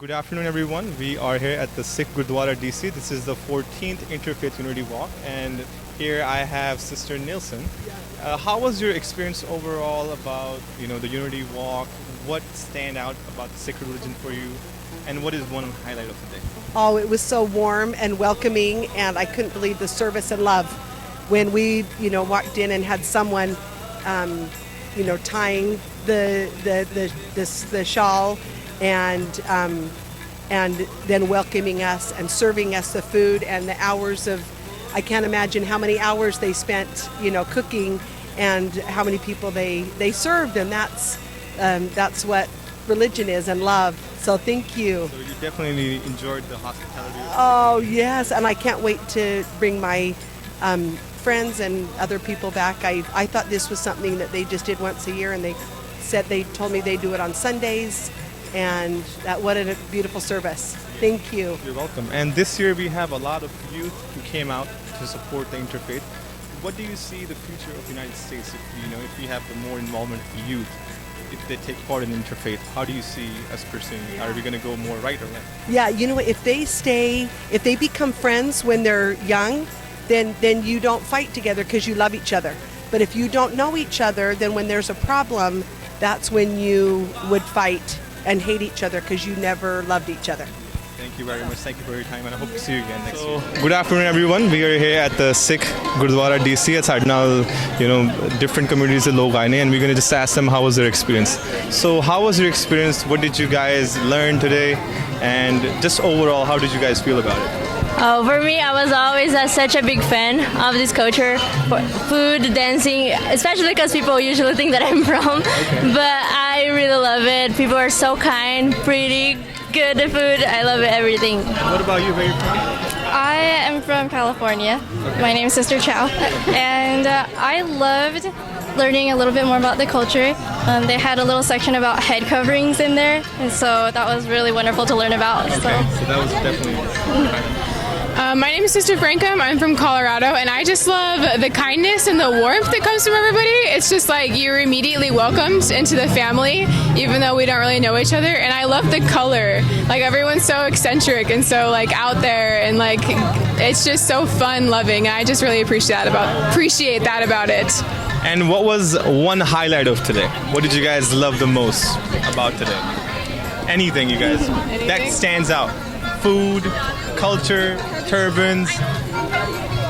Good afternoon, everyone. We are here at the Sikh Gurdwara DC. This is the 14th Interfaith Unity Walk, and here I have Sister Nielsen. How was your experience overall about the Unity Walk? What stand out about the Sikh religion for you, and what is one highlight of the day? Oh, it was so warm and welcoming, and I couldn't believe the service and love when we walked in and had someone tying the shawl and then welcoming us and serving us the food, and the hours of, I can't imagine how many hours they spent cooking and how many people they served, and that's what religion is, and love. So thank you. So you definitely enjoyed the hospitality. Oh yes, and I can't wait to bring my friends and other people back. I thought this was something that they just did once a year, and they told me they do it on Sundays, and what a beautiful service. Thank you. You're welcome. And this year we have a lot of youth who came out to support the Interfaith. What do you see the future of the United States if we have the more involvement of youth, if they take part in Interfaith? How do you see us pursuing it? Are we going to go more right or left? Yeah, if they become friends when they're young, then you don't fight together because you love each other. But if you don't know each other, then when there's a problem, that's when you would fight and hate each other because you never loved each other. Thank you very much. Thank you for your time, and I hope to see you again next year. Good afternoon, everyone. We are here at the Sikh Gurdwara DC. It's now, different communities of log and we're going to just ask them how was their experience. So, how was your experience? What did you guys learn today? And just overall, how did you guys feel about it? Oh, for me, I was always such a big fan of this culture, food, dancing, especially because people usually think that I'm from. Okay. But I really love it. People are so kind, pretty, good food. I love it, everything. What about you? Where are you from? I am from California. Okay. My name is Sister Chow. And I loved learning a little bit more about the culture. They had a little section about head coverings in there, and so that was really wonderful to learn about. Okay. So that was definitely my name is Sister Franca. I'm from Colorado, and I just love the kindness and the warmth that comes from everybody. It's just like you're immediately welcomed into the family, even though we don't really know each other. And I love the color. Like, everyone's so eccentric and so out there, and it's just so fun loving. And I just really appreciate that about it. And what was one highlight of today? What did you guys love the most about today? Anything, you guys? Anything? That stands out. Food, culture, turbans,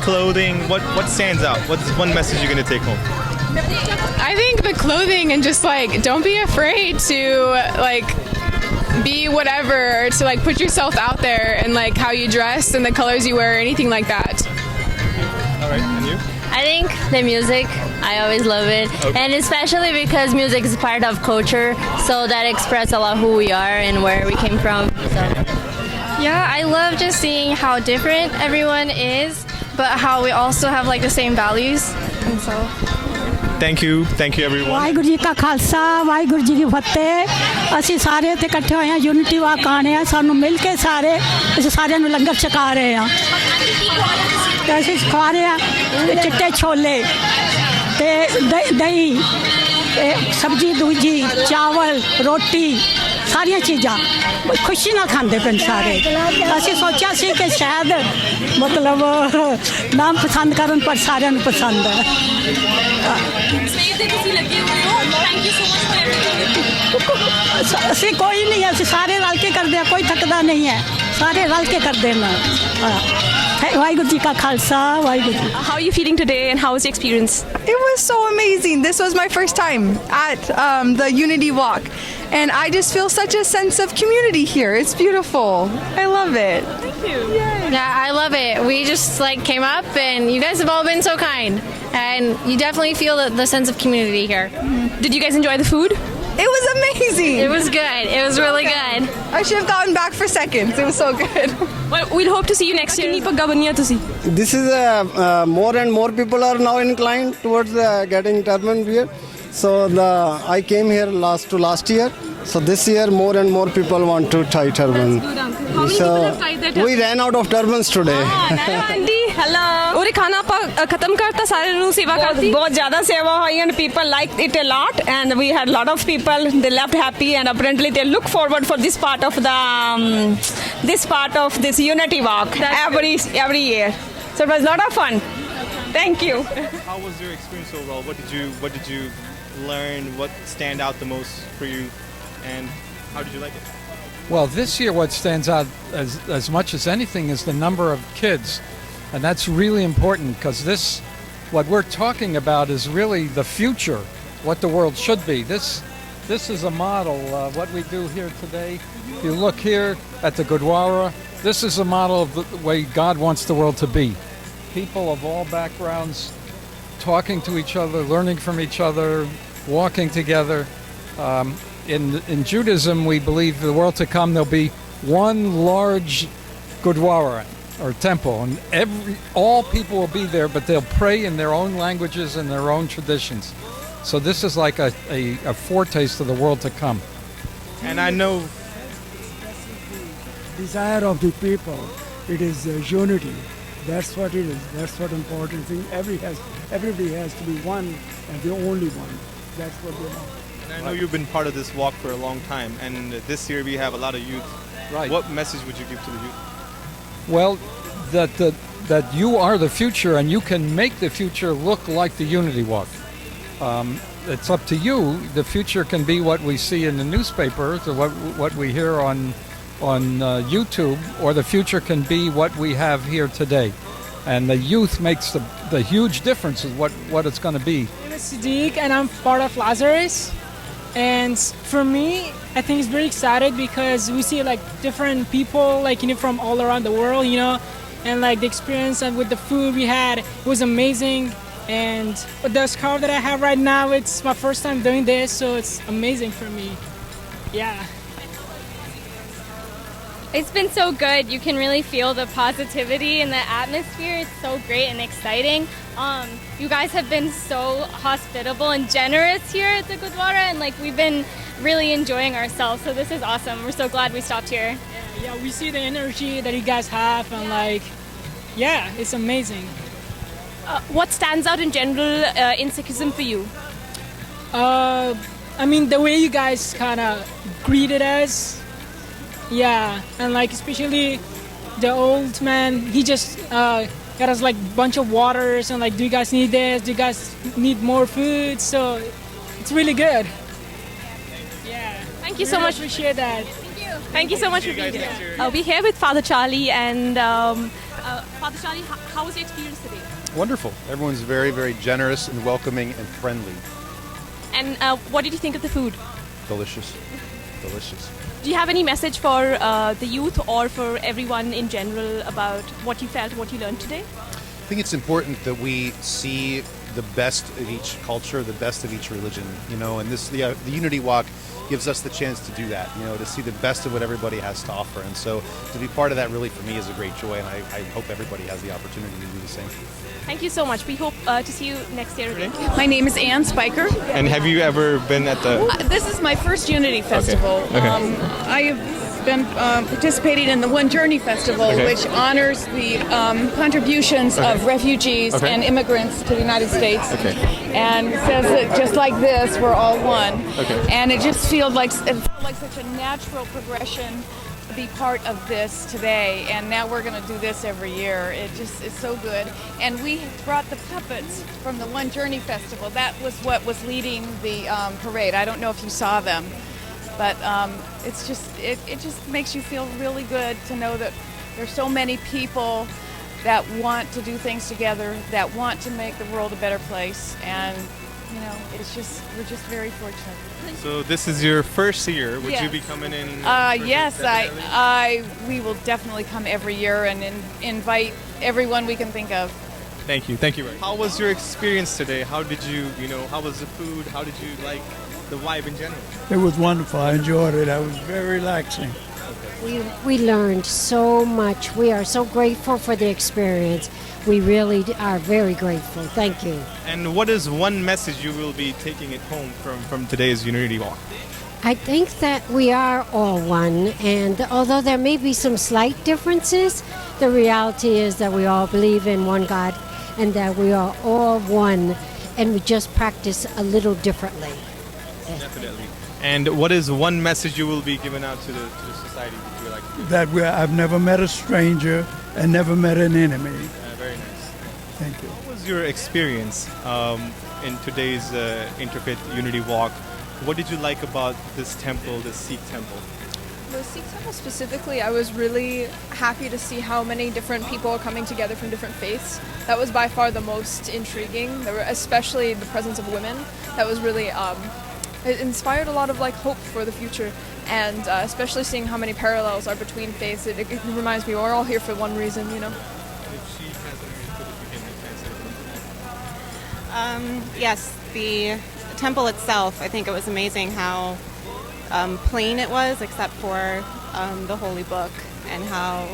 clothing. What stands out? What's one message you're going to take home? I think the clothing, and just don't be afraid to be whatever, or to put yourself out there, and how you dress and the colors you wear, anything like that. All right, and you? I think the music, I always love it. Okay. And especially because music is part of culture, so that expresses a lot who we are and where we came from. So. Yeah, I love just seeing how different everyone is, but how we also have the same values. And so. Thank you everyone. Waheguru ji ਕਾ ਖਾਲਸਾ ਵਾਹਿਗੁਰੂ ਜੀ ਕੀ ਫਤਿਹ ਅਸੀਂ ਸਾਰੇ ਇੱਥੇ ਇਕੱਠੇ ਹੋਏ ਹਾਂ unity ਵਾਕ ਆਣੇ ਆ ਸਾਨੂੰ ਮਿਲ ਕੇ ਅਸੀਂ ਸਾਰਿਆਂ ਨੂੰ ਲੰਗਰ ਛਕਾ ਰਹੇ ਹਾਂ ਤੇ ਅਸੀਂ ਖਵਾ ਰਹੇ ਹਾਂ ਚਿੱਟੇ ਛੋਲੇ ਤੇ ਦਹੀਂ ਸਬਜ਼ੀ ਦੂਜੀ ਚਾਵਲ ਰੋਟੀ ਸਾਰੀਆਂ ਚੀਜ਼ਾਂ ਖੁਸ਼ੀ ਨਾਲ ਖਾਂਦੇ ਪਏ ਸਾਰੇ ਅਸੀਂ ਸੋਚਿਆ ਸੀ ਕਿ ਸ਼ਾਇਦ ਨਾਮ ਪਸੰਦ ਕਰਨ ਪਰ ਸਾਰਿਆਂ ਨੂੰ ਪਸੰਦ ਹੈ ਸਵੇਰ ਦੇ ਤੁਸੀਂ ਲੱਗੇ ਹੋਏ ਹੋ thank you so much for everything ਅਸੀਂ ਕੋਈ ਨਹੀਂ ਅਸੀਂ ਸਾਰੇ ਰਲ ਕੇ ਕਰਦੇ ਆ ਕੋਈ ਥੱਕਦਾ ਨਹੀਂ ਹੈ ਸਾਰੇ ਰਲ ਕੇ ਕਰਦੇ ਨੇ ਵਾਹਿਗੁਰੂ ਜੀ ਕਾ Khalsa Waheguru ji How are you feeling today and how was the experience? It was so amazing. This was my first time at the Unity Walk, and I just feel such a sense of community here. It's beautiful. I love it. Thank you. Yeah, I love it. We just came up, and you guys have all been so kind, and you definitely feel the sense of community here. Did you guys enjoy the food? It was amazing. It was good. It was really good. I should have gotten back for seconds. It was so good. Well, we'll hope to see you next year. This is more and more people are now inclined towards getting turban wear. So I came here last year. So this year more and more people want to tie turban. How many people have tied their turban? We ran out of turbans today. Hello, Auntie. Hello. ਉਰੇ ਖਾਣਾ ਆਪਾਂ ਖਤਮ ਕਰਤਾ ਸਾਰਿਆਂ ਨੂੰ ਸੇਵਾ ਕਰਤੀ ਬਹੁਤ ਜ਼ਿਆਦਾ ਸੇਵਾ ਹੋਈ and people liked it a lot and we had a lot of people they left happy and apparently they look forward for this part of the this unity walk every year, so it was a lot of fun. Thank you. How was your experience overall? What did you learn? What stand out the most for you, and how did you like it? Well, this year what stands out as much as anything is the number of kids. And that's really important because what we're talking about is really the future, what the world should be. This is a model, what we do here today. If you look here at the Gurdwara, this is a model of the way God wants the world to be. People of all backgrounds talking to each other, learning from each other, walking together. In Judaism, we believe the world to come there'll be one large Gurdwara or temple, and all people will be there, but they'll pray in their own languages and their own traditions. So this is like a foretaste of the world to come. And I know desire of the people, it is unity. That's what it is. That's what important thing. Everybody has to be one and the only one. That's what they want. And I know you've been part of this walk for a long time, and this year we have a lot of youth. Right. What message would you give to the youth? Well, that you are the future and you can make the future look like the Unity Walk. It's up to you. The future can be what we see in the newspaper, or what we hear on YouTube, or the future can be what we have here today. And the youth makes the huge difference in what it's going to be. My name is Sadiq and I'm part of Lazarus. And for me, I think it's very excited because we see like different people from all around the world, and like the experience and with the food we had, it was amazing. And with the scarf that I have right now, it's my first time doing this, so it's amazing for me. Yeah. It's been so good. You can really feel the positivity in the atmosphere. It's so great and exciting. You guys have been so hospitable and generous here at the Gurdwara, and we've been really enjoying ourselves. So this is awesome. We're so glad we stopped here. Yeah, we see the energy that you guys have, and it's amazing. what stands out in general in Sikhism for you? I mean, the way you guys kind of greeted us. Yeah, and especially the old man, he just got us bunch of waters and do you guys need this? Do you guys need more food? So it's really good. Yeah. Thank you so much. Appreciate that. Thank you so much for being here. We're here with Father Charlie, and Father Charlie, how was your experience today? Wonderful. Everyone's very, very generous and welcoming and friendly. And what did you think of the food? Delicious. Delicious. Do you have any message for the youth or for everyone in general about what you felt, what you learned today? I think it's important that we see the best of each culture, the best of each religion, and the Unity Walk gives us the chance to do that, to see the best of what everybody has to offer. And so to be part of that really for me is a great joy, and I hope everybody has the opportunity to do the same. Thank you so much. We hope to see you next year again. My name is Ann Spiker. And have you ever been at the... This is my first Unity Festival. Okay. I have been participating in the One Journey Festival, which honors the contributions of refugees and immigrants to the United States. And says that just like this, we're all one. And it just feels like such a natural progression to be part of this today, and now we're going to do this every year. It just is so good. And we brought the puppets from the One Journey Festival. That was what was leading the parade. I don't know if you saw them, but it just makes you feel really good to know that there's so many people that want to do things together, that want to make the world a better place, and we're just very fortunate. So this is your first year. Would you be coming in? Yes, we will definitely come every year and invite everyone we can think of. Thank you. Thank you. How was your experience today? How did you, how was the food? How did you like the vibe in general? It was wonderful. I enjoyed it. It was very relaxing. We learned so much. We are so grateful for the experience. We really are very grateful. Thank you. And what is one message you will be taking it home from today's Unity Walk? I think that we are all one, and although there may be some slight differences, the reality is that we all believe in one God, and that we are all one, and we just practice a little differently. Definitely. And what is one message you will be giving out to the society that you would like to give? That I've never met a stranger and never met an enemy. Very nice. Thank you. What was your experience in today's Interfaith Unity Walk? What did you like about this temple, the Sikh temple? The Sikh temple specifically, I was really happy to see how many different people are coming together from different faiths. That was by far the most intriguing. There were especially the presence of women. That was really it inspired a lot of hope for the future, and especially seeing how many parallels are between faiths. It reminds me we're all here for one reason, you know. Yes, the temple itself, I think it was amazing how plain it was, except for the holy book, and how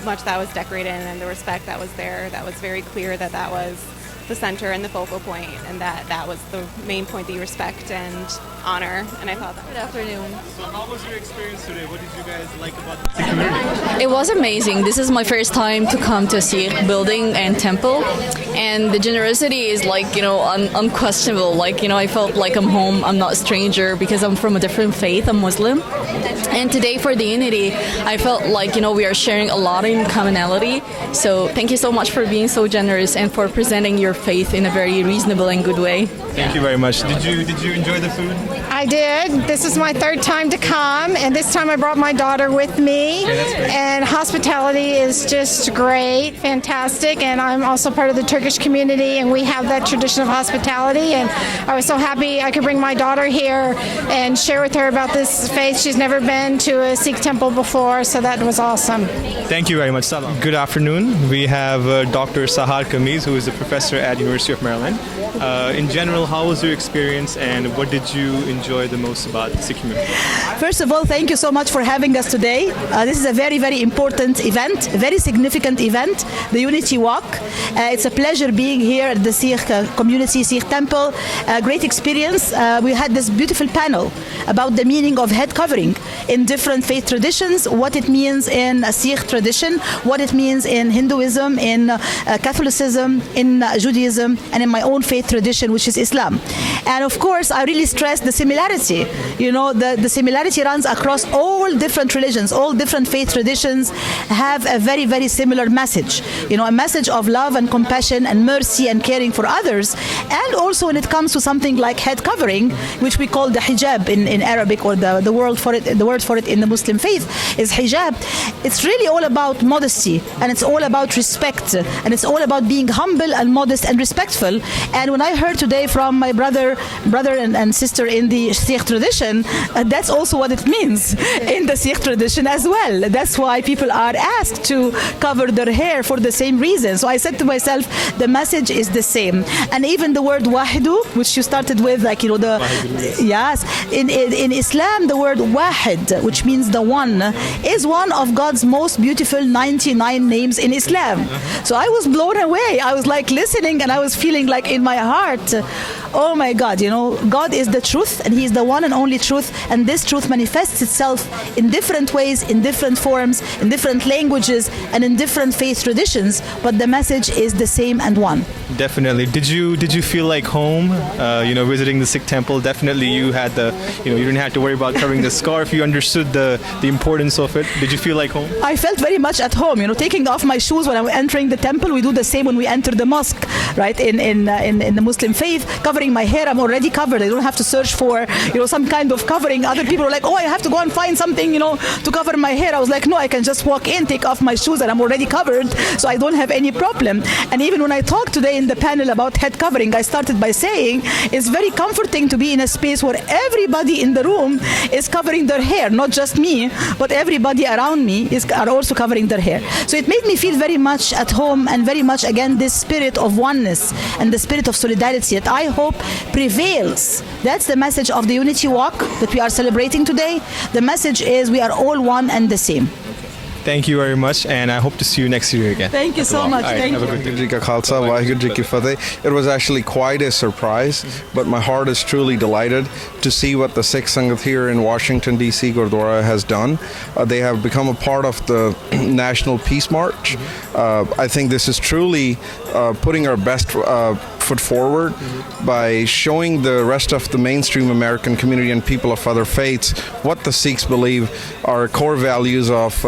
much that was decorated, and the respect that was there. That was very clear that that was the center and the focal point, and that was the main point that you respect and honor. And I thought that. Good afternoon. So how was your experience today? What did you guys like about the Sikh community? It was amazing. This is my first time to come to a Sikh building and temple, and the generosity is unquestionable. I felt like I'm home. I'm not a stranger because I'm from a different faith. I'm Muslim. And today for the unity, I felt like we are sharing a lot in commonality. So thank you so much for being so generous and for presenting your faith in a very reasonable and good way. Thank you very much. Did you enjoy the food? I did. This is my third time to come, and this time I brought my daughter with me. Yeah, that's great. And hospitality is just great, fantastic. And I'm also part of the Turkish community, and we have that tradition of hospitality. And I was so happy I could bring my daughter here and share with her about this faith. She's never been to a Sikh temple before, so that was awesome. Thank you very much. Salam. Good afternoon. We have Dr. Sahar Kamiz, who is a professor at University of Maryland. In general, how was your experience, and what did you enjoy the most about the Sikh community? First of all, thank you so much for having us today. This is a very, very important event, a very significant event, the Unity Walk. It's a pleasure being here at the Sikh community, Sikh temple. Great experience. We had this beautiful panel about the meaning of head covering in different faith traditions, what it means in a Sikh tradition, what it means in Hinduism, in Catholicism, in Judaism, and in my own faith tradition, which is Islam. And of course, I really stress the similarity. The similarity runs across all different religions, all different faith traditions have a very, very similar message. A message of love and compassion and mercy and caring for others. And also when it comes to something like head covering, which we call the hijab in Arabic, or the word for it in the Muslim faith is hijab. It's really all about modesty, and it's all about respect, and it's all about being humble and modest and respectful. And when I heard today from my brother and sister in the Sikh tradition, that's also what it means in the Sikh tradition as well. That's why people are asked to cover their hair for the same reason. So I said to myself, the message is the same. And even the word wahidu, which you started with, yes, in Islam, the word wahid, which means the one, is one of God's most beautiful 99 names in Islam. So I was blown away. I was listening, and I was feeling in my heart, oh my God, God is the truth, and He is the one and only truth, and this truth manifests itself in different ways, in different forms, in different languages, and in different faith traditions, but the message is the same and one. Definitely. Did you feel like home, visiting the Sikh temple? Definitely you had you didn't have to worry about covering the scarf. You understood the importance of it. Did you feel like home? I felt very much at home, taking off my shoes when I'm entering the temple. We do the same when we enter the mosque, right? In the Muslim faith, covering my hair, I'm already covered. I don't have to search for, some kind of covering. Other people are like, oh, I have to go and find something, to cover my hair. I was like, no, I can just walk in, take off my shoes, and I'm already covered, so I don't have any problem. And even when I talked today in the panel about head covering, I started by saying it's very comforting to be in a space where everybody in the room is covering their hair, not just me, but everybody around me are also covering their hair. So it made me feel very much at home, and very much, again, this spirit of oneness and the spirit of solidarity that I hope prevails. That's the message of the Unity Walk that we are celebrating today. The message is we are all one and the same. Thank you very much, and I hope to see you next year again. Thank you so much. Right, Thank have a you. good day. Waheguru Ji Ka Khalsa, Waheguru Ji Ki Fateh. It was actually quite a surprise, but my heart is truly delighted to see what the Sikh Sangat here in Washington D.C. Gurdwara has done. They have become a part of the National Peace March. I think this is truly putting our best foot forward by showing the rest of the mainstream American community and people of other faiths what the Sikhs believe are core values of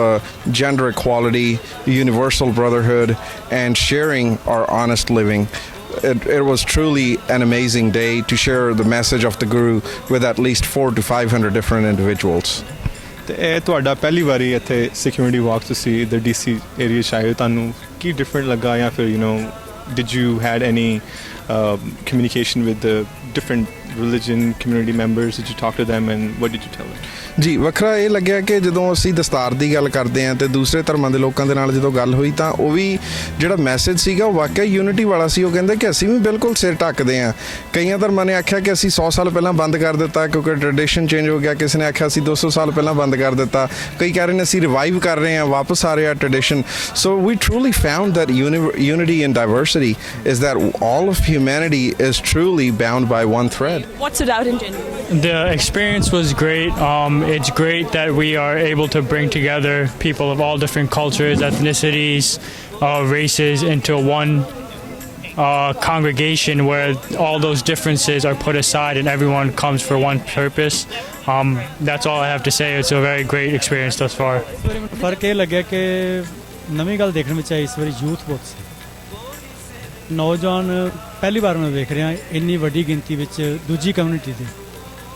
gender equality, universal brotherhood, and sharing our honest living. It was truly an amazing day to share the message of the Guru with at least 400 to 500 different individuals. ਤੇ ਇਹ ਤੁਹਾਡਾ ਪਹਿਲੀ ਵਾਰੀ ਇੱਥੇ ਸਿੱਖ community ਵਾਕ ਤੁਸੀਂ ਇੱਧਰ DC area 'ਚ ਆਏ ਹੋ, ਤੁਹਾਨੂੰ ਕੀ ਡਿਫਰੈਂਟ ਲੱਗਾ ਜਾਂ ਫਿਰ did you had any communication with the different religion community members? Did you talk to them and what did you tell them? ਜੀ ਵੱਖਰਾ ਇਹ ਲੱਗਿਆ ਕਿ ਜਦੋਂ ਅਸੀਂ ਦਸਤਾਰ ਦੀ ਗੱਲ ਕਰਦੇ ਹਾਂ ਤੇ ਦੂਸਰੇ ਧਰਮਾਂ ਦੇ ਲੋਕਾਂ ਦੇ ਨਾਲ ਜਦੋਂ ਗੱਲ ਹੋਈ ਤਾਂ ਉਹ ਵੀ ਜਿਹੜਾ ਮੈਸੇਜ ਸੀਗਾ ਉਹ ਵਾਕਿਆ ਯੂਨਿਟੀ ਵਾਲਾ ਸੀ। ਉਹ ਕਹਿੰਦੇ ਕਿ ਅਸੀਂ ਵੀ ਬਿਲਕੁਲ ਸਿਰ ਢੱਕਦੇ ਹਾਂ। ਕਈਆਂ ਧਰਮਾਂ ਨੇ ਆਖਿਆ ਕਿ ਅਸੀਂ 100 ਸਾਲ ਪਹਿਲਾਂ ਬੰਦ ਕਰ ਦਿੱਤਾ ਕਿਉਂਕਿ ਟ੍ਰੈਡੀਸ਼ਨ ਚੇਂਜ ਹੋ ਗਿਆ, ਕਿਸੇ ਨੇ ਆਖਿਆ ਅਸੀਂ 200 ਸਾਲ ਪਹਿਲਾਂ ਬੰਦ ਕਰ ਦਿੱਤਾ, ਕਈ ਕਹਿ ਰਹੇ ਨੇ ਅਸੀਂ ਰਿਵਾਈਵ ਕਰ ਰਹੇ ਹਾਂ, ਵਾਪਸ ਆ ਰਿਹਾ tradition. So we truly found that unity in diversity is that all of humanity is truly bound by one thread. What stood out in general? The experience was great. It's great that we are able to bring together people of all different cultures, ethnicities, races into one congregation where all those differences are put aside and everyone comes for one purpose. That's all I have to say. It's a very great experience thus far. ਫਰਕ ਇਹ ਲੱਗਿਆ ਕਿ ਨਵੀਂ ਗੱਲ ਦੇਖਣ ਵਿੱਚ ਆਈ ਇਸ ਵਾਰੀ ਯੂਥ ਬਹੁਤ ਸੀ। ਨੌਜਵਾਨ ਪਹਿਲੀ ਵਾਰ ਮੈਂ ਵੇਖ ਰਿਹਾ ਇੰਨੀ ਵੱਡੀ ਗਿਣਤੀ ਵਿੱਚ ਦੂਜੀ ਕਮਿਊਨਿਟੀ ਦੇ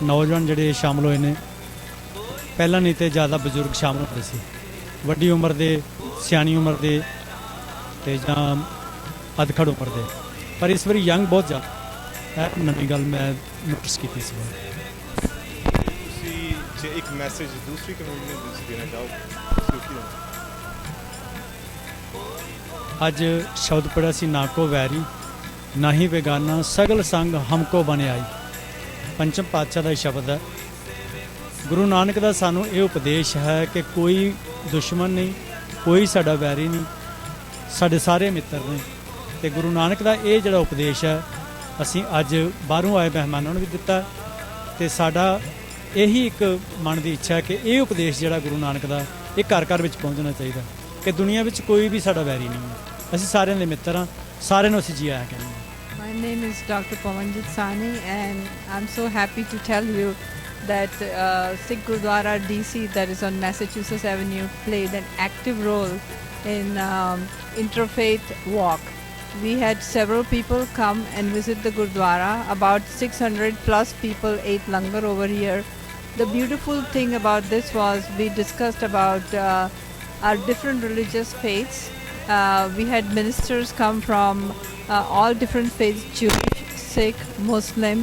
ਨੌਜਵਾਨ ਜਿਹੜੇ ਸ਼ਾਮਲ ਹੋਏ ਨੇ। ਪਹਿਲਾਂ ਨਹੀਂ ਤੇ ਜ਼ਿਆਦਾ ਬਜ਼ੁਰਗ ਸ਼ਾਮਲ ਹੁੰਦੇ ਸੀ, ਵੱਡੀ ਉਮਰ ਦੇ, ਸਿਆਣੀ ਉਮਰ ਦੇ ਤੇ ਜਾਂ ਅਧਖੜ ਉਮਰ ਦੇ, ਪਰ ਇਸ ਵਾਰੀ ਯੰਗ ਬਹੁਤ ਜ਼ਿਆਦਾ। ਇਹ ਨਵੀਂ ਗੱਲ ਮੈਂ ਨੋਟਿਸ ਕੀਤੀ ਸੀ। ਤੁਸੀਂ ਜੇ ਇੱਕ ਮੈਸੇਜ ਦੂਸਰੀ ਕਮਿਊਨਿਟੀ ਨੂੰ ਤੁਸੀਂ ਦੇਣਾ ਚਾਹੋ? ਅੱਜ ਸ਼ਬਦ ਪੜ੍ਹਿਆ ਸੀ, ਨਾ ਕੋ ਵੈਰੀ ਨਾ ਹੀ ਬੇਗਾਨਾ ਸਗਲ ਸੰਗ ਹਮਕੋ ਬਨ ਆਈ। ਪੰਚਮ ਪਾਤਸ਼ਾਹ ਦਾ ਸ਼ਬਦ ਹੈ। ਗੁਰੂ ਨਾਨਕ ਦਾ ਸਾਨੂੰ ਇਹ ਉਪਦੇਸ਼ ਹੈ ਕਿ ਕੋਈ ਦੁਸ਼ਮਣ ਨਹੀਂ, ਕੋਈ ਸਾਡਾ ਵੈਰੀ ਨਹੀਂ, ਸਾਡੇ ਸਾਰੇ ਮਿੱਤਰ ਨੇ। ਅਤੇ ਗੁਰੂ ਨਾਨਕ ਦਾ ਇਹ ਜਿਹੜਾ ਉਪਦੇਸ਼ ਹੈ ਅਸੀਂ ਅੱਜ ਬਾਹਰੋਂ ਆਏ ਮਹਿਮਾਨਾਂ ਨੂੰ ਵੀ ਦਿੱਤਾ ਅਤੇ ਸਾਡਾ ਇਹੀ ਇੱਕ ਮਨ ਦੀ ਇੱਛਾ ਹੈ ਕਿ ਇਹ ਉਪਦੇਸ਼ ਜਿਹੜਾ ਗੁਰੂ ਨਾਨਕ ਦਾ ਇਹ ਘਰ ਘਰ ਵਿੱਚ ਪਹੁੰਚਣਾ ਚਾਹੀਦਾ ਕਿ ਦੁਨੀਆ ਵਿੱਚ ਕੋਈ ਵੀ ਸਾਡਾ ਵੈਰੀ ਨਹੀਂ ਹੈ, ਅਸੀਂ ਸਾਰਿਆਂ ਦੇ ਮਿੱਤਰ ਹਾਂ, ਸਾਰਿਆਂ ਨੂੰ ਅਸੀਂ ਜੀ ਆਇਆ ਕਹਿੰਦੇ ਹਾਂ। My name is Dr. Pawanjit Sani, and I'm so happy to tell you that Sikh Gurdwara DC, that is on Massachusetts Avenue, played an active role in Interfaith walk. We had several people come and visit the Gurdwara. About 600 plus people ate langar over here. The beautiful thing about this was we discussed about our different religious faiths. We had ministers come from all different faiths, Jewish, Sikh, Muslim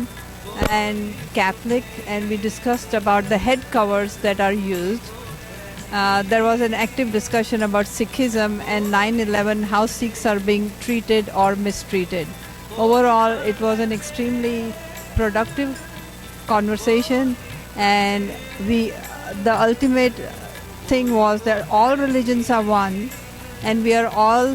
and Catholic, and we discussed about the head covers that are used. There was an active discussion about Sikhism and 9/11, how Sikhs are being treated or mistreated. Overall, it was an extremely productive conversation, and the ultimate thing was that all religions are one and we are all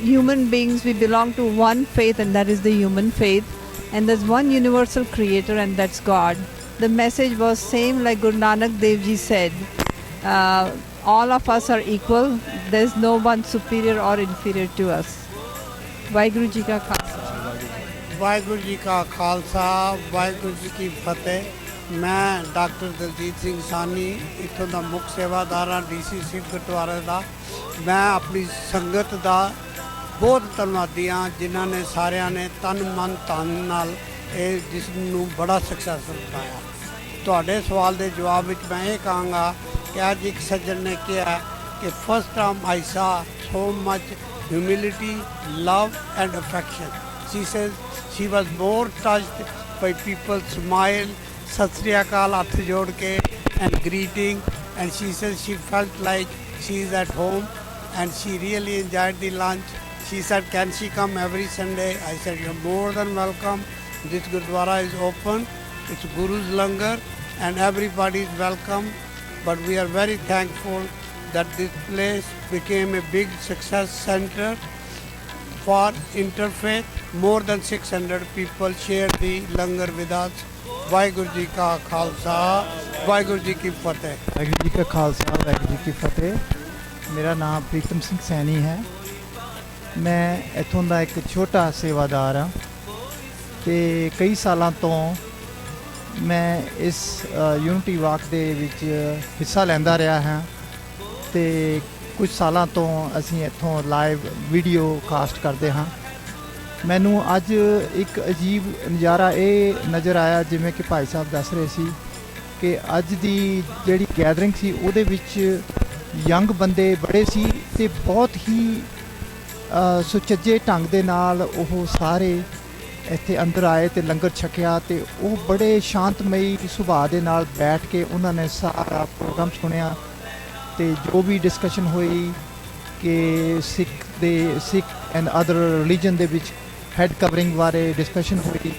human beings. We belong to one faith, and that is the human faith, and there's one universal creator, and that's God. The message was same like Guru Nanak Dev Ji said, all of us are equal, there's no one superior or inferior to us. Vaheguru Ji Ka Khalsa, Vaheguru Ji Ka Khalsa, Vaheguru Ji Ki Fateh। ਮੈਂ doctor Daljit Singh ਸਾਨੀ ਇੱਥੋਂ ਦਾ ਮੁੱਖ ਸੇਵਾਦਾਰ ਹਾਂ, DC ਸਿੱਖ ਗੁਰਦੁਆਰੇ ਦਾ। ਮੈਂ ਆਪਣੀ ਸੰਗਤ ਦਾ ਬਹੁਤ ਧੰਨਵਾਦੀ ਹਾਂ ਜਿਨ੍ਹਾਂ ਨੇ ਸਾਰਿਆਂ ਨੇ ਤਨ ਮਨ ਧਨ ਨਾਲ ਇਹ ਜਿਸ ਨੂੰ ਬੜਾ ਸਕਸੈਸਫੁਲ ਬਣਾਇਆ। ਤੁਹਾਡੇ ਸਵਾਲ ਦੇ ਜਵਾਬ ਵਿੱਚ ਮੈਂ ਇਹ ਕਹਾਂਗਾ ਕਿ ਅੱਜ ਇੱਕ ਸੱਜਣ ਨੇ ਕਿਹਾ ਕਿ ਫਸਟ ਟਾਈਮ ਆਈ ਸਾ so much humility, love and affection. She says she was more touched by people's smile, Sat Sri Akal, haath jod ke, and greeting, and she says she felt like she is at home and she really enjoyed the lunch. She said, can she come every Sunday? I said, you're more than welcome. This Gurdwara is open. It's Guru's langar and everybody is welcome. But we are very thankful that this place became a big success center for Interfaith. More than 600 people shared the langar with us. Waheguru ji ਕਾ ਖਾਲਸਾ ਵਾਹਿਗੁਰੂ ਜੀ ਕੀ ਫਤਿਹ। ਵਾਹਿਗੁਰੂ ਜੀ ਕਾ ਖਾਲਸਾ ਵਾਹਿਗੁਰੂ ਜੀ ਕੀ ਫਤਿਹ। ਮੇਰਾ ਨਾਮ ਪ੍ਰੀਤਮ ਸਿੰਘ ਸੈਣੀ ਹੈ। ਮੈਂ ਇੱਥੋਂ ਦਾ ਇੱਕ ਛੋਟਾ ਸੇਵਾਦਾਰ ਹਾਂ ਤੇ ਕਈ ਸਾਲਾਂ ਤੋਂ ਮੈਂ ਇਸ ਯੂਨਿਟੀ ਵਾਕ ਦੇ ਵਿੱਚ ਹਿੱਸਾ ਲੈਂਦਾ ਰਿਹਾ ਹਾਂ ਤੇ ਕੁਝ ਸਾਲਾਂ ਤੋਂ ਅਸੀਂ ਇੱਥੋਂ ਲਾਈਵ ਵੀਡੀਓ ਕਾਸਟ ਕਰਦੇ ਹਾਂ। ਮੈਨੂੰ ਅੱਜ ਇੱਕ ਅਜੀਬ ਨਜ਼ਾਰਾ ਇਹ ਨਜ਼ਰ ਆਇਆ, ਜਿਵੇਂ ਕਿ ਭਾਈ ਸਾਹਿਬ ਦੱਸ ਰਹੇ ਸੀ ਕਿ ਅੱਜ ਦੀ ਜਿਹੜੀ ਗੈਦਰਿੰਗ ਸੀ ਉਹਦੇ ਵਿੱਚ ਯੰਗ ਬੰਦੇ ਬੜੇ ਸੀ ਤੇ ਬਹੁਤ ਹੀ ਸੁਚੱਜੇ ਢੰਗ ਦੇ ਨਾਲ ਉਹ ਸਾਰੇ ਇੱਥੇ ਅੰਦਰ ਆਏ ਤੇ ਲੰਗਰ ਛਕਿਆ ਤੇ ਉਹ ਬੜੇ ਸ਼ਾਂਤਮਈ ਸੁਭਾਅ ਦੇ ਨਾਲ ਬੈਠ ਕੇ ਉਹਨਾਂ ਨੇ ਸਾਰਾ ਪ੍ਰੋਗਰਾਮ ਸੁਣਿਆ ਤੇ ਜੋ ਵੀ ਡਿਸਕਸ਼ਨ ਹੋਈ ਕਿ ਸਿੱਖ ਐਂਡ ਅਦਰ ਰਿਲੀਜਨ ਦੇ ਵਿੱਚ ਹੈਡ ਕਵਰਿੰਗ ਬਾਰੇ ਡਿਸਕਸ਼ਨ ਹੋਈ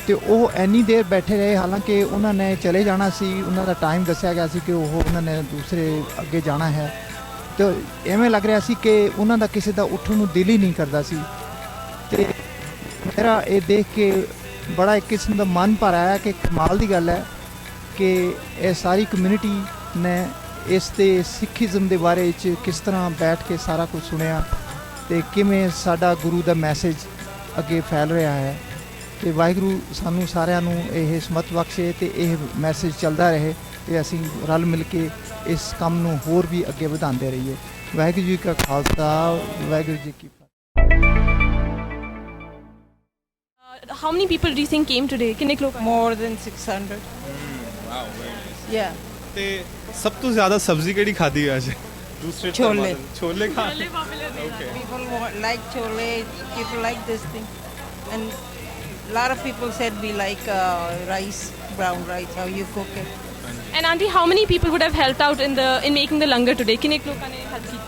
ਤੇ ਉਹ ਇੰਨੀ ਦੇਰ ਬੈਠੇ ਰਹੇ। ਹਾਲਾਂਕਿ ਉਹਨਾਂ ਨੇ ਚਲੇ ਜਾਣਾ ਸੀ, ਉਹਨਾਂ ਦਾ ਟਾਈਮ ਦੱਸਿਆ ਗਿਆ ਸੀ ਕਿ ਉਹਨਾਂ ਨੇ ਦੂਸਰੇ ਅੱਗੇ ਜਾਣਾ ਹੈ ਤੇ ਐਵੇਂ ਲੱਗ ਰਿਹਾ ਸੀ ਕਿ ਉਹਨਾਂ ਦਾ ਕਿਸੇ ਦਾ ਉੱਠਣ ਨੂੰ ਦਿਲ ਹੀ ਨਹੀਂ ਕਰਦਾ ਸੀ ਤੇ ਮੇਰਾ ਇਹ ਦੇਖ ਕੇ ਬੜਾ ਇੱਕ ਕਿਸਮ ਦਾ ਮਨ ਭਰ ਆਇਆ ਕਿ ਕਮਾਲ ਦੀ ਗੱਲ ਹੈ ਕਿ ਇਹ ਸਾਰੀ ਕਮਿਊਨਿਟੀ ਨੇ ਇਸ ਦੇ ਸਿੱਖੀਜ਼ਮ ਦੇ ਬਾਰੇ 'ਚ ਕਿਸ ਤਰ੍ਹਾਂ ਬੈਠ ਕੇ ਸਾਰਾ ਕੁਝ ਸੁਣਿਆ ਤੇ ਕਿਵੇਂ ਸਾਡਾ ਗੁਰੂ ਦਾ ਮੈਸੇਜ ਅੱਗੇ ਫੈਲ ਰਿਹਾ ਹੈ ਤੇ ਵਾਹਿਗੁਰੂ ਸਾਨੂੰ ਸਾਰਿਆਂ ਨੂੰ ਇਹ ਸਮਤ ਬਖਸ਼ੇ ਤੇ ਇਹ ਮੈਸੇਜ ਚੱਲਦਾ ਰਹੇ ਤੇ ਅਸੀਂ ਰਲ ਮਿਲ ਕੇ ਇਸ ਕੰਮ ਨੂੰ ਹੋਰ ਵੀ ਅੱਗੇ ਵਧਾਉਂਦੇ ਰਹੀਏ। ਵਾਹਿਗੁਰੂ ਜੀ ਕਾ ਖਾਲਸਾ ਵਾਹਿਗੁਰੂ ਜੀ ਕੀ ਫਤਿਹ। How many people do you think came today? ਕਿੰਨੇ ਲੋਕ? More than 600. Wow, very nice. Yeah. ਤੇ ਸਭ ਤੋਂ ਜ਼ਿਆਦਾ ਸਬਜ਼ੀ ਕਿਹੜੀ ਖਾਧੀ ਅੱਜ? ਦੂਸਰੇ ਛੋਲੇ। ਛੋਲੇ ਖਾ। People like chole. People like this thing, and a lot of people said we like rice, brown rice. How you cook it? And auntie, how many people would have helped out in making the langar today? किन्ने लोगों ने help की?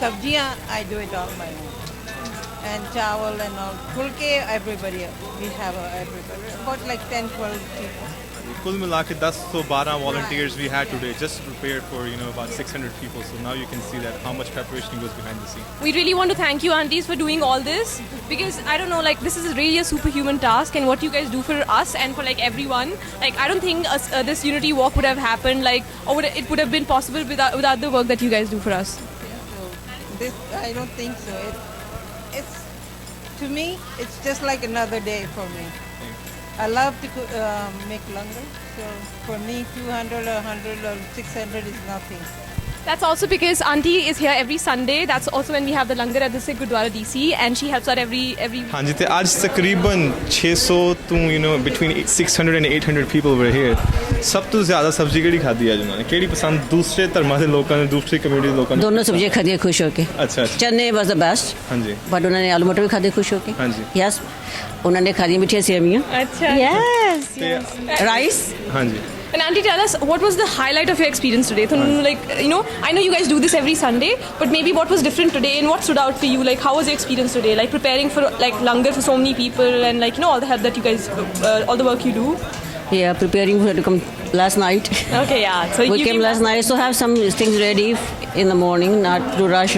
Sabjiyan, I do it all my own, and chawal and all. Pulke, everybody. We have everybody. About like 10-12 people. कुल मिला के 10 to 12 volunteers we had today just prepared for about 600 people. So now you can see that how much preparation goes behind the scene. We really want to thank you aunties for doing all this because I don't know, like this is really a superhuman task, and what you guys do for us and for like everyone, like I don't think this unity walk would have happened it would have been possible without the work that you guys do for us. So this, I don't think so. It's to me, it's just like another day for me. I love to make langar, so for me 200 or 100 or 600 is nothing. That's also because auntie is here every Sunday. That's also when we have the langar at the Sikh Gurdwara DC, and she helps out every ਹਾਂਜੀ ਤੇ ਅੱਜ ਤਕਰੀਬਨ 600 ਤੋਂ between 600 and 800 people were here. ਸਭ ਤੋਂ ਜ਼ਿਆਦਾ ਸਬਜ਼ੀ ਕਿਹੜੀ ਖਾਧੀ ਅੱਜ ਉਹਨਾਂ ਨੇ? ਕਿਹੜੀ ਪਸੰਦ ਦੂਸਰੇ ਧਰਮਾਂ ਦੇ ਲੋਕਾਂ ਨੇ, ਦੂਸਰੀ ਕਮਿਊਨਿਟੀ ਦੇ ਲੋਕਾਂ ਨੇ? ਦੋਨੋਂ ਸਬਜ਼ੀਆਂ ਖਾਧੀਆਂ ਖੁਸ਼ ਹੋ ਕੇ। ਅੱਛਾ। ਚਨੇ ਵਾਸ ਦ ਬੈਸਟ। ਹਾਂਜੀ। ਬਟ ਉਹਨਾਂ ਨੇ ਆਲੂ ਮਟਰ ਵੀ ਖਾਧੇ ਖੁਸ਼ ਹੋ ਕੇ। ਹਾਂਜੀ। ਯੈਸ, ਉਹਨਾਂ ਨੇ ਖਾਧੀਆਂ ਮਿੱਠੀਆਂ ਸੇਵੀਆਂ। ਅੱਛਾ। ਯੈਸ। ਰਾਈਸ। ਹਾਂਜੀ। And auntie, tell us, what was the highlight of your experience today? Like, I know you guys do this every Sunday, but maybe what was different today and what stood out for you? Like, how was your experience today? Like preparing for like langar for so many people and like all the help that you guys, all the work you do. Yeah, preparing to come last night. Okay, yeah. So we came last night, so have some things ready in the morning, not to rush,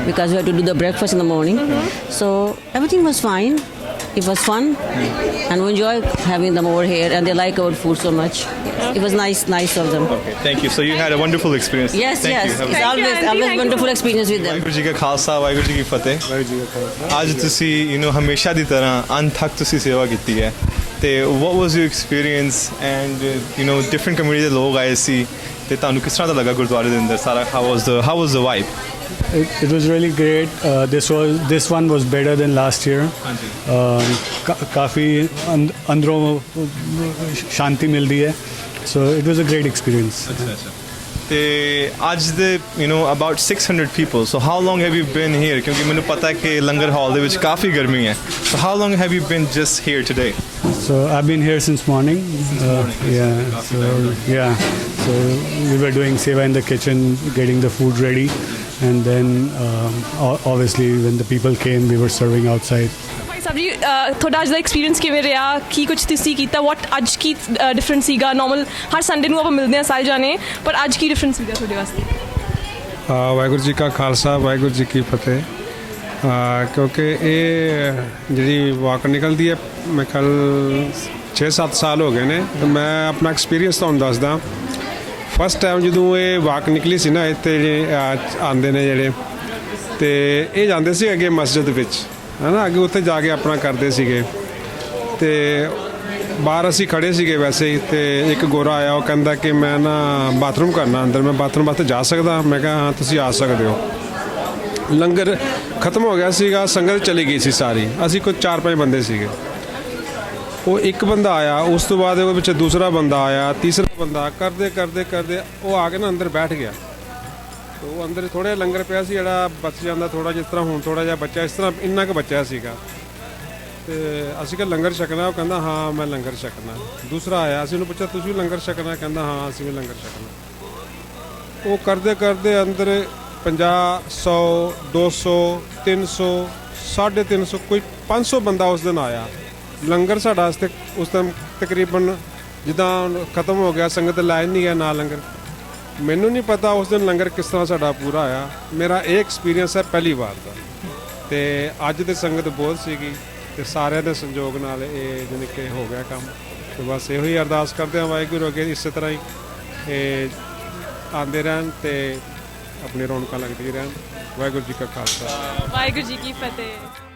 because we have to do the breakfast in the morning. So everything was fine. It was fun, and we enjoy having them over here, and they like our food so much. It was nice of them. Okay, thank you. So you had a wonderful experience. Yes. It's always wonderful experience with them. Waheguru ji ਕਾ ਖਾਲਸਾ ਵਾਹਿਗੁਰੂ ਜੀ ਕੀ ਫਤਿਹ। ਵਾਹਿਗੁਰੂ ਜੀ ਕਾ ਖਾਲਸਾ। ਅੱਜ ਤੁਸੀਂ ਹਮੇਸ਼ਾ ਦੀ ਤਰ੍ਹਾਂ ਅਣਥੱਕ ਤੁਸੀਂ ਸੇਵਾ ਕੀਤੀ ਹੈ ਤੇ what was your experience and different community ਦੇ ਲੋਕ ਆਏ ਸੀ ਤੇ ਤੁਹਾਨੂੰ ਕਿਸ ਤਰ੍ਹਾਂ ਦਾ ਲੱਗਾ ਗੁਰਦੁਆਰੇ ਦੇ ਅੰਦਰ ਸਾਰਾ? how was the vibe? It was really great. This one was better than last year. काफ़ी अंदरों शांति मिलती है. So it was a great experience. अच्छा. ਤੇ ਅੱਜ ਦੇ about 600 people. So how long have you been here? ਕਿਉਂਕਿ ਮੈਨੂੰ ਪਤਾ ਹੈ ਕਿ ਲੰਗਰ ਹਾਲ ਦੇ ਵਿੱਚ ਕਾਫੀ ਗਰਮੀ ਹੈ. So how long have you been just here today? So I've been here since morning. So we were doing seva in the kitchen, getting the food ready, and then obviously when the people came, we were serving outside. ਸਭ ਜੀ ਤੁਹਾਡਾ ਅੱਜ ਦਾ experience ਕਿਵੇਂ ਰਿਹਾ? ਕੀ ਕੁਝ ਤੁਸੀਂ ਕੀਤਾ? ਵਾਟ ਅੱਜ ਕੀ ਡਿਫਰੈਂਸ ਸੀਗਾ? ਨਾਰਮਲ ਹਰ ਸੰਡੇ ਨੂੰ ਆਪਾਂ ਮਿਲਦੇ ਹਾਂ ਸਾਰੇ ਜਾਣੇ, ਪਰ ਅੱਜ ਕੀ ਡਿਫਰੈਂਸ ਸੀਗਾ ਤੁਹਾਡੇ ਵਾਸਤੇ? ਵਾਹਿਗੁਰੂ ਜੀ ਕਾ ਖਾਲਸਾ, ਵਾਹਿਗੁਰੂ ਜੀ ਕੀ ਫਤਿਹ। ਕਿਉਂਕਿ ਇਹ ਜਿਹੜੀ ਵਾਕ ਨਿਕਲਦੀ ਹੈ, ਮੇਰੇ ਖਿਆਲ 6-7 ਸਾਲ ਹੋ ਗਏ ਨੇ। ਤੇ ਮੈਂ ਆਪਣਾ ਐਕਸਪੀਰੀਅੰਸ ਤੁਹਾਨੂੰ ਦੱਸਦਾ। ਫਸਟ ਟਾਈਮ ਜਦੋਂ ਇਹ ਵਾਕ ਨਿਕਲੀ ਸੀ ਨਾ, ਇੱਥੇ ਜਿਹੜੇ ਆਉਂਦੇ ਨੇ ਜਿਹੜੇ, ਤੇ ਇਹ ਜਾਂਦੇ ਸੀ ਅੱਗੇ ਮਸਜਿਦ ਵਿੱਚ, ਹੈ ਨਾ, ਅੱਗੇ ਉੱਥੇ ਜਾ ਕੇ ਆਪਣਾ ਕਰਦੇ ਸੀਗੇ। ਤੇ ਬਾਹਰ ਅਸੀਂ ਖੜੇ ਸੀਗੇ ਵੈਸੇ ਹੀ, ਤੇ ਇੱਕ ਗੋਰਾ ਆਇਆ, ਉਹ ਕਹਿੰਦਾ ਕਿ ਮੈਂ ਨਾ ਬਾਥਰੂਮ ਕਰਨਾ ਅੰਦਰ, ਮੈਂ ਬਾਥਰੂਮ ਵਾਸਤੇ ਜਾ ਸਕਦਾ? ਮੈਂ ਕਿਹਾ ਹਾਂ ਤੁਸੀਂ ਆ ਸਕਦੇ ਹੋ। ਲੰਗਰ ਖਤਮ ਹੋ ਗਿਆ ਸੀਗਾ, ਸੰਗਤ ਚਲੀ ਗਈ ਸੀ ਸਾਰੀ, ਅਸੀਂ ਕੁਝ 4-5 ਬੰਦੇ ਸੀਗੇ। ਉਹ ਇੱਕ ਬੰਦਾ ਆਇਆ, ਉਸ ਤੋਂ ਬਾਅਦ ਉਹਦੇ ਪਿੱਛੇ ਦੂਸਰਾ ਬੰਦਾ ਆਇਆ, ਤੀਸਰਾ ਬੰਦਾ, ਕਰਦੇ ਕਰਦੇ ਕਰਦੇ ਉਹ ਆ ਕੇ ਨਾ ਅੰਦਰ ਬੈਠ ਗਿਆ। ਉਹ ਅੰਦਰ ਥੋੜ੍ਹਾ ਜਿਹਾ ਲੰਗਰ ਪਿਆ ਸੀ, ਜਿਹੜਾ ਬਚ ਜਾਂਦਾ ਥੋੜ੍ਹਾ, ਜਿਸ ਤਰ੍ਹਾਂ ਹੁਣ ਥੋੜ੍ਹਾ ਜਿਹਾ ਬੱਚਾ, ਇਸ ਤਰ੍ਹਾਂ ਇੰਨਾ ਕੁ ਬੱਚਾ ਸੀਗਾ। ਤੇ ਅਸੀਂ ਕਿਹਾ ਲੰਗਰ ਛਕਣਾ? ਉਹ ਕਹਿੰਦਾ ਹਾਂ ਮੈਂ ਲੰਗਰ ਛਕਣਾ। ਦੂਸਰਾ ਆਇਆ, ਅਸੀਂ ਉਹਨੂੰ ਪੁੱਛਿਆ ਤੁਸੀਂ ਵੀ ਲੰਗਰ ਛਕਣਾ? ਕਹਿੰਦਾ ਹਾਂ ਅਸੀਂ ਵੀ ਲੰਗਰ ਛਕਣਾ। ਉਹ ਕਰਦੇ ਕਰਦੇ ਅੰਦਰ 50, 100, 200, 300, 350, ਕੋਈ 500 ਬੰਦਾ ਉਸ ਦਿਨ ਆਇਆ। ਲੰਗਰ ਸਾਡਾ ਵਾਸਤੇ ਉਸ ਟਾਈਮ ਤਕਰੀਬਨ ਜਿੱਦਾਂ ਖਤਮ ਹੋ ਗਿਆ, ਸੰਗਤ ਲਾਈਨ ਨਹੀਂ ਹੈ ਨਾ ਲੰਗਰ। ਮੈਨੂੰ ਨਹੀਂ ਪਤਾ ਉਸ ਦਿਨ ਲੰਗਰ ਕਿਸ ਤਰ੍ਹਾਂ ਸਾਡਾ ਪੂਰਾ ਆਇਆ। ਮੇਰਾ ਇਹ ਐਕਸਪੀਰੀਅੰਸ ਹੈ ਪਹਿਲੀ ਵਾਰ ਦਾ। ਤੇ ਅੱਜ ਤੇ ਸੰਗਤ ਬਹੁਤ ਸੀਗੀ, ਤੇ ਸਾਰਿਆਂ ਦੇ ਸੰਯੋਗ ਨਾਲ ਇਹ ਜਾਣੀ ਕਿ ਹੋ ਗਿਆ ਕੰਮ। ਤੇ ਬਸ ਇਹੋ ਹੀ ਅਰਦਾਸ ਕਰਦੇ ਹਾਂ ਵਾਹਿਗੁਰੂ ਅੱਗੇ ਇਸੇ ਤਰ੍ਹਾਂ ਹੀ ਇਹ ਆਉਂਦੇ ਰਹਿਣ ਤੇ ਆਪਣੀ ਰੌਣਕਾਂ ਲੱਗਦੀਆਂ ਰਹਿਣ। ਵਾਹਿਗੁਰੂ ਜੀ ਕਾ ਖਾਲਸਾ, ਵਾਹਿਗੁਰੂ ਜੀ ਕੀ ਫਤਿਹ।